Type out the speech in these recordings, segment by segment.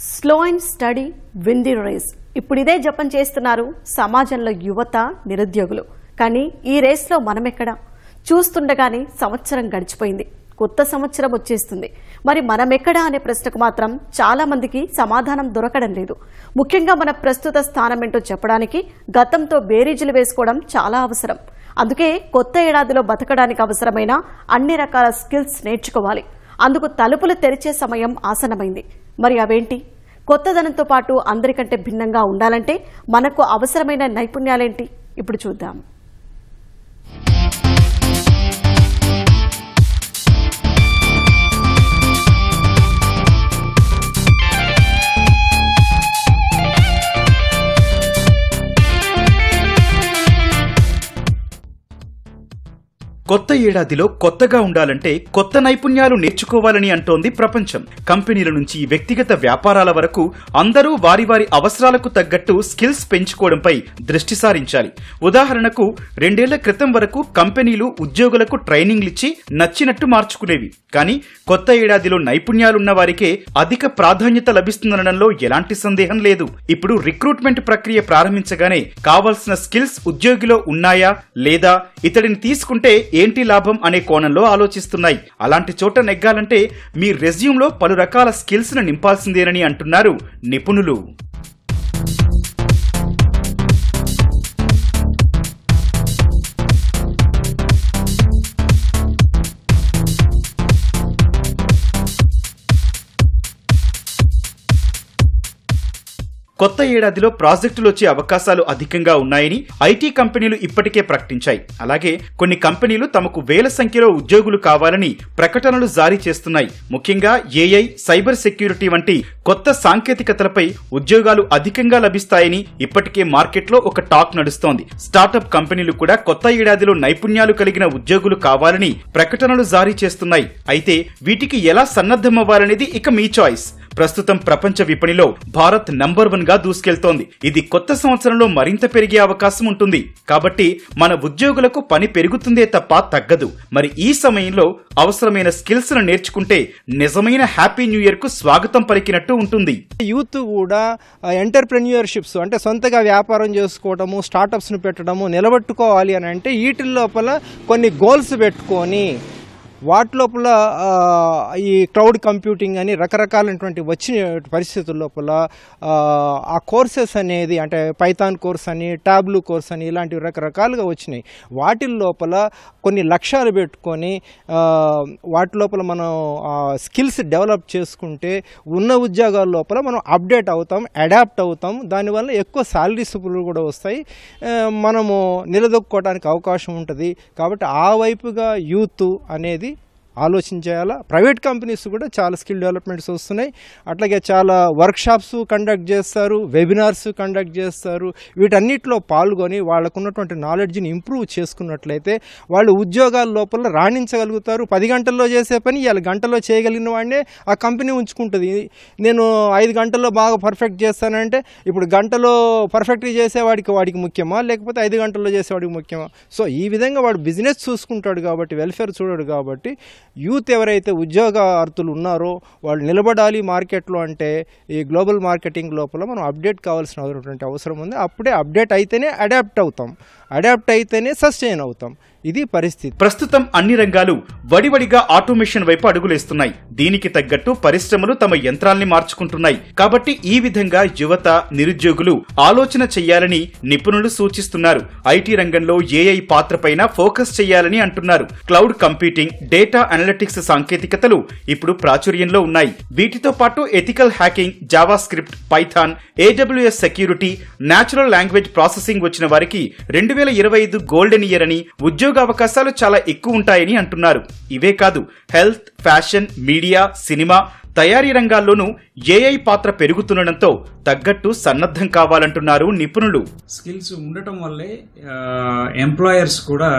Slow and study win the race. ఇప్పుడు ఇదే జపం చేస్తున్నారు సమాజంలో యువత, నిరుద్యోగులు. కానీ ఈ రేస్లో మనమెక్కడ? చూస్తుండగానే సంవత్సరం గడిచిపోయింది, కొత్త సంవత్సరం వచ్చేస్తుంది. మరి మనమెక్కడా అనే ప్రశ్నకు మాత్రం చాలా మందికి సమాధానం దొరకడం లేదు. ముఖ్యంగా మన ప్రస్తుత స్థానం ఏంటో చెప్పడానికి గతంతో బేరీజులు వేసుకోవడం చాలా అవసరం. అందుకే కొత్త ఏడాదిలో బతకడానికి అవసరమైన అన్ని రకాల స్కిల్స్ నేర్చుకోవాలి. అందుకు తలుపులు తెరిచే సమయం ఆసనమైంది. మరి అవేంటి? కొత్తదనంతో పాటు అందరికంటే భిన్నంగా ఉండాలంటే మనకు అవసరమైన నైపుణ్యాలేంటి? ఇప్పుడు చూద్దాం. కొత్త ఏడాదిలో కొత్తగా ఉండాలంటే కొత్త నైపుణ్యాలు నేర్చుకోవాలని అంటోంది ప్రపంచం. కంపెనీల నుంచి వ్యక్తిగత వ్యాపారాల వరకు అందరూ వారి వారి అవసరాలకు తగ్గట్టు స్కిల్స్ పెంచుకోవడంపై దృష్టి సారించాలి. ఉదాహరణకు 2 ఏళ్ల క్రితం వరకు కంపెనీలు ఉద్యోగులకు ట్రైనింగ్లిచ్చి నచ్చినట్టు మార్చుకునేవి. కానీ కొత్త ఏడాదిలో నైపుణ్యాలున్న వారికే అధిక ప్రాధాన్యత లభిస్తుందనడంలో ఎలాంటి సందేహం లేదు. ఇప్పుడు రిక్రూట్మెంట్ ప్రక్రియ ప్రారంభించగానే కావాల్సిన స్కిల్స్ ఉద్యోగిలో ఉన్నాయా లేదా, ఇతడిని తీసుకుంటే ఏంటి లాభం అనే కోణంలో ఆలోచిస్తున్నాయి. అలాంటి చోట నెగ్గాలంటే మీ రెజ్యూమ్లో పలు రకాల స్కిల్స్ ను నింపాల్సిందేనని అంటున్నారు నిపుణులు. కొత్త ఏడాదిలో ప్రాజెక్టులు వచ్చే అవకాశాలు అధికంగా ఉన్నాయని ఐటీ కంపెనీలు ఇప్పటికే ప్రకటించాయి. అలాగే కొన్ని కంపెనీలు తమకు వేల సంఖ్యలో ఉద్యోగులు కావాలని ప్రకటనలు జారీ చేస్తున్నాయి. ముఖ్యంగా ఏఐ, సైబర్ సెక్యూరిటీ వంటి కొత్త సాంకేతికతలపై ఉద్యోగాలు అధికంగా లభిస్తాయని ఇప్పటికే మార్కెట్లో ఒక టాక్ నడుస్తోంది. స్టార్టప్ కంపెనీలు కూడా కొత్త ఏడాదిలో నైపుణ్యాలు కలిగిన ఉద్యోగులు కావాలని ప్రకటనలు జారీ చేస్తున్నాయి. అయితే వీటికి ఎలా సన్నద్ధమవ్వాలనేది ఇక మీ చాయిస్. ప్రస్తుతం ప్రపంచ విపణిలో భారత్ నంబర్ 1 గా దూసుకెళ్తోంది. ఇది కొత్త సంవత్సరంలో మరింత పెరిగే అవకాశం ఉంటుంది. కాబట్టి మన ఉద్యోగులకు పని పెరుగుతుందే తప్ప తగ్గదు. మరి ఈ సమయంలో అవసరమైన స్కిల్స్ ను నేర్చుకుంటే నిజమైన హ్యాపీ న్యూ ఇయర్ కు స్వాగతం పలికినట్టు ఉంటుంది. యూత్ కూడా ఎంటర్ప్రెన్యూర్షిప్స్ అంటే సొంతగా వ్యాపారం చేసుకోవడము, స్టార్టప్స్ ను పెట్టడము, నిలబెట్టుకోవాలి అని అంటే వీటి లోపల కొన్ని గోల్స్ పెట్టుకొని వాటి లోపల ఈ క్లౌడ్ కంప్యూటింగ్ అని రకరకాలైనటువంటి వచ్చిన పరిస్థితుల లోపల ఆ కోర్సెస్ అనేది అంటే పైథాన్ కోర్స్ అని, టాబ్లూ కోర్స్ అని ఇలాంటివి రకరకాలుగా వచ్చినాయి. వాటి లోపల కొన్ని లక్ష్యాలు పెట్టుకొని వాటి లోపల మనం స్కిల్స్ డెవలప్ చేసుకుంటే ఉన్న ఉద్యోగాల లోపల మనం అప్డేట్ అవుతాం, అడాప్ట్ అవుతాం. దానివల్ల ఎక్కువ శాలరీస్ కూడా వస్తాయి, మనము నిలదొక్కుకోవడానికి అవకాశం ఉంటుంది. కాబట్టి ఆ వైపుగా యూత్ అనేది ఆలోచించేయాలా. ప్రైవేట్ కంపెనీస్ కూడా చాలా స్కిల్ డెవలప్మెంట్స్ వస్తున్నాయి. అట్లాగే చాలా వర్క్షాప్స్ కండక్ట్ చేస్తారు, వెబినార్స్ కండక్ట్ చేస్తారు. వీటన్నిటిలో పాల్గొని వాళ్ళకు ఉన్నటువంటి నాలెడ్జ్ని ఇంప్రూవ్ చేసుకున్నట్లయితే వాళ్ళు ఉద్యోగాల లోపల రాణించగలుగుతారు. 10 గంటల్లో చేసే పని 7 గంటల్లో చేయగలిగిన వాడినే ఆ కంపెనీ ఉంచుకుంటుంది. నేను 5 గంటల్లో బాగా పర్ఫెక్ట్ చేస్తానంటే ఇప్పుడు గంటలో పర్ఫెక్ట్గా చేసేవాడికి ముఖ్యమా, లేకపోతే 5 గంటల్లో చేసేవాడికి ముఖ్యమా? సో ఈ విధంగా వాడు బిజినెస్ చూసుకుంటాడు కాబట్టి, వెల్ఫేర్ చూడడు కాబట్టి యూత్ ఎవరైతే ఉద్యోగార్థులు ఉన్నారో వాళ్ళు నిలబడాలి మార్కెట్లో. అంటే ఈ గ్లోబల్ మార్కెటింగ్ లోపల మనం అప్డేట్ కావాల్సినటువంటి అవసరం ఉంది. అప్పుడే అప్డేట్ అయితేనే అడాప్ట్ అవుతాం, అడాప్ట్ అయితేనే సస్టైన్ అవుతాం. ఇది పరిస్థితి. ప్రస్తుతం అన్ని రంగాలు వడివడిగా ఆటోమేషన్ వైపు అడుగులేస్తున్నాయి. దీనికి తగ్గట్టు పరిశ్రమలు తమ యంత్రాల్ని మార్చుకుంటున్నాయి. కాబట్టి ఈ విధంగా యువత, నిరుద్యోగులు ఆలోచన చెయ్యాలని నిపుణులు సూచిస్తున్నారు. ఐటీ రంగంలో ఏఐ పాత్రపైన ఫోకస్ చెయ్యాలని అంటున్నారు. క్లౌడ్ కంప్యూటింగ్, డేటా అనలిటిక్స్ సాంకేతికతలు ఇప్పుడు ప్రాచుర్యంలో ఉన్నాయి. వీటితో పాటు ethical hacking, Java script, Python, AWS security, natural language processing వచ్చిన వారికి 2025 గోల్డెన్ ఇయర్ అని, ఉద్యోగ అవకాశాలు చాలా ఎక్కువ ఉంటాయని అంటున్నారు. ఇవే కాదు, హెల్త్, ఫ్యాషన్, మీడియా, సినిమా, తయారీ రంగాల్లోనూ ఏఐ పాత్ర పెరుగుతుండటంతో తగ్గట్టు సన్నద్ధం కావాలంటున్నారు నిపుణులు. స్కిల్స్ ఉండటం వల్లే ఎంప్లాయర్స్ కూడా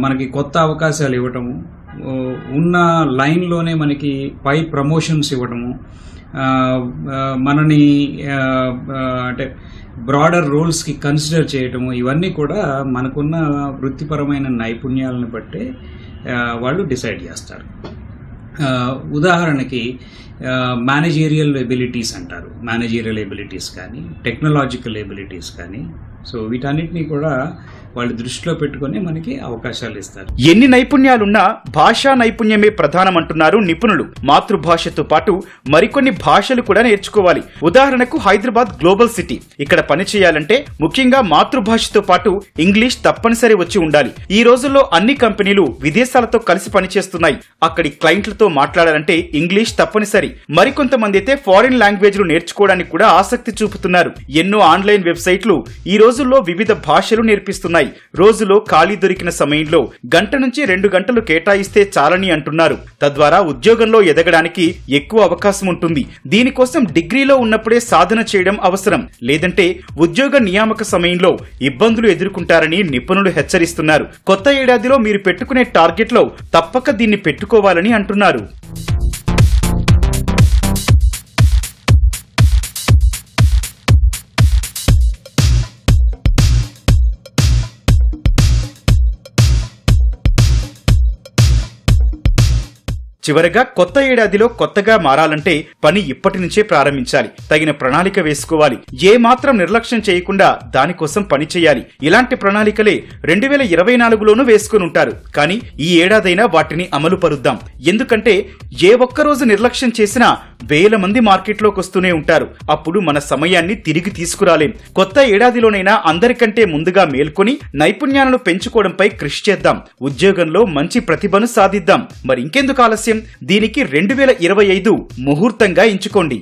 మనకి కొత్త అవకాశాలు ఇవ్వటము, ఉన్న లైన్లోనే మనకి పై ప్రమోషన్స్ ఇవ్వటము, మనని అంటే బ్రాడర్ రోల్స్కి కన్సిడర్ చేయటము, ఇవన్నీ కూడా మనకున్న వృత్తిపరమైన నైపుణ్యాలను బట్టే వాళ్ళు డిసైడ్ చేస్తారు. ఉదాహరణకి మేనేజీరియల్ ఎబిలిటీస్ అంటారు, మేనేజీరియల్ ఎబిలిటీస్ కానీ టెక్నాలజికల్ ఎబిలిటీస్ కానీ, సో వీటన్నిటినీ కూడా వాళ్ళు దృష్టిలో పెట్టుకుని మనకి అవకాశాలు ఇస్తారు. ఎన్ని నైపుణ్యాలున్నా భాషా నైపుణ్యమే ప్రధానమంటున్నారు నిపుణులు. మాతృభాషతో పాటు మరికొన్ని భాషలు కూడా నేర్చుకోవాలి. ఉదాహరణకు హైదరాబాద్ గ్లోబల్ సిటీ. ఇక్కడ పని చేయాలంటే ముఖ్యంగా మాతృభాషతో పాటు ఇంగ్లీష్ తప్పనిసరి వచ్చి ఉండాలి. ఈ రోజుల్లో అన్ని కంపెనీలు విదేశాలతో కలిసి పనిచేస్తున్నాయి. అక్కడి క్లయింట్లతో మాట్లాడాలంటే ఇంగ్లీష్ తప్పనిసరి. మరికొంతమంది అయితే ఫారిన్ లాంగ్వేజ్లు నేర్చుకోవడానికి కూడా ఆసక్తి చూపుతున్నారు. ఎన్నో ఆన్లైన్ వెబ్సైట్లు ఈ రోజుల్లో వివిధ భాషలు నేర్పిస్తున్నాయి. రోజులో ఖాళీ దొరికిన సమయంలో గంట నుంచి 2 గంటలు కేటాయిస్తే చాలని అంటున్నారు. తద్వారా ఉద్యోగంలో ఎదగడానికి ఎక్కువ అవకాశం ఉంటుంది. దీనికోసం డిగ్రీలో ఉన్నప్పుడే సాధన చేయడం అవసరం. లేదంటే ఉద్యోగ నియామక సమయంలో ఇబ్బందులు ఎదుర్కొంటారని నిపుణులు హెచ్చరిస్తున్నారు. కొత్త ఏడాదిలో మీరు పెట్టుకునే టార్గెట్లో తప్పక దీన్ని పెట్టుకోవాలని అంటున్నారు. చివరగా కొత్త ఏడాదిలో కొత్తగా మారాలంటే పని ఇప్పటి నుంచే ప్రారంభించాలి. తగిన ప్రణాళిక వేసుకోవాలి. ఏ మాత్రం నిర్లక్ష్యం చేయకుండా దానికోసం పని చేయాలి. ఇలాంటి ప్రణాళికలే 2024లోనూ వేసుకుని ఉంటారు. కానీ ఈ ఏడాదైనా వాటిని అమలు పరుద్దాం. ఎందుకంటే ఏ ఒక్కరోజు నిర్లక్ష్యం చేసినా వేల మంది మార్కెట్లోకి వస్తూనే ఉంటారు. అప్పుడు మన సమయాన్ని తిరిగి తీసుకురాలేం. కొత్త ఏడాదిలోనైనా అందరికంటే ముందుగా మేల్కొని నైపుణ్యాలను పెంచుకోవడంపై కృషి చేద్దాం. ఉద్యోగంలో మంచి ప్రతిభను సాధిద్దాం. మరి ఇంకెందుకు ఆలస్యం? దీనికి 2025 ముహూర్తంగా ఎంచుకోండి.